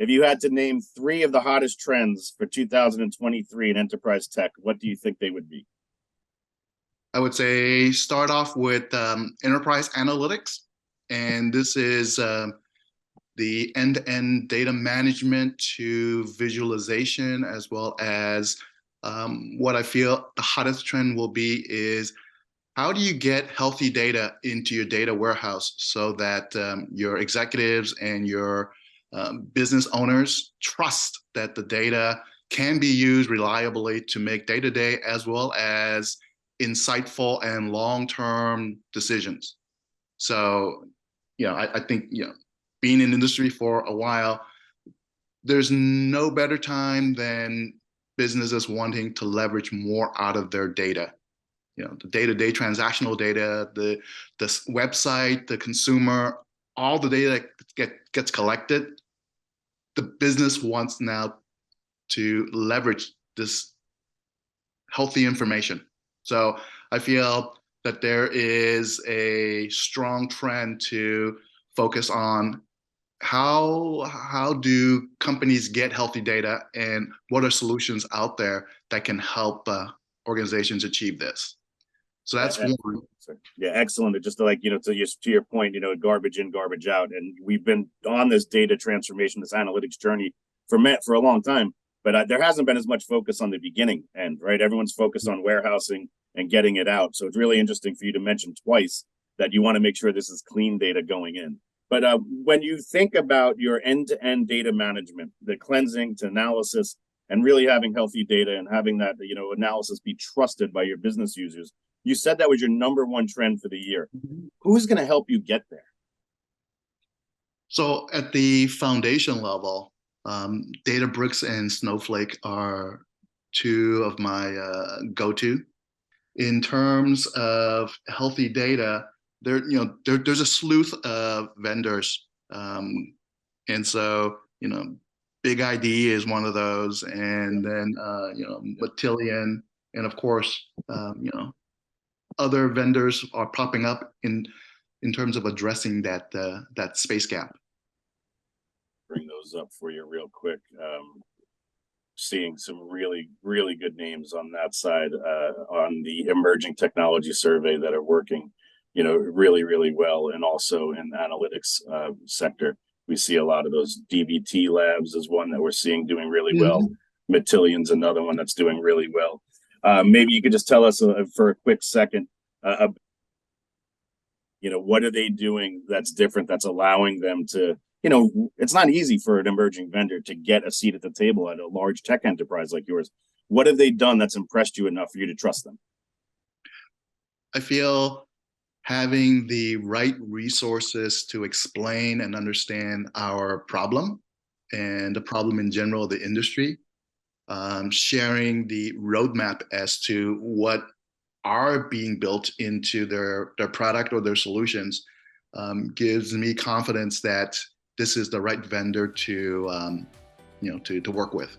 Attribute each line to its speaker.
Speaker 1: If you had to name three of the hottest trends for 2023 in enterprise tech, what do you think they would be?
Speaker 2: I would say start off with enterprise analytics. And this is the end-to-end data management to visualization, as well as what I feel the hottest trend will be is how do you get healthy data into your data warehouse so that your executives and your business owners trust that the data can be used reliably to make day-to-day as well as insightful and long-term decisions. So, I think, being in the industry for a while, there's no better time than businesses wanting to leverage more out of their data. The day-to-day transactional data, the website, the consumer, all the data that gets collected, the business wants now to leverage this healthy information. So I feel that there is a strong trend to focus on how do companies get healthy data and what are solutions out there that can help organizations achieve this. So that's one.
Speaker 1: Yeah, excellent. Just to your point, garbage in, garbage out, and we've been on this data transformation, this analytics journey for a long time. But there hasn't been as much focus on the beginning end, right? Everyone's focused on warehousing and getting it out. So it's really interesting for you to mention twice that you want to make sure this is clean data going in. But when you think about your end-to-end data management, the cleansing to analysis, and really having healthy data and having that analysis be trusted by your business users, you said that was your number one trend for the year. Mm-hmm. Who's going to help you get there?
Speaker 2: So at the foundation level, Databricks and Snowflake are two of my go-to. In terms of healthy data, there's a slew of vendors, and so Big ID is one of those, and then Matillion, and of course other vendors are popping up in terms of addressing that space gap.
Speaker 1: Bring those up for you real quick. Seeing some really, really good names on that side on the emerging technology survey that are working, really, really well. And also in the analytics sector, we see a lot of those. DBT Labs is one that we're seeing doing really well. Matillion's another one that's doing really well. Maybe you could just tell us for a quick second, what are they doing that's different, that's allowing them to, it's not easy for an emerging vendor to get a seat at the table at a large tech enterprise like yours. What have they done that's impressed you enough for you to trust them?
Speaker 2: I feel having the right resources to explain and understand our problem and the problem in general, the industry, sharing the roadmap as to what are being built into their product or their solutions gives me confidence that this is the right vendor to work with.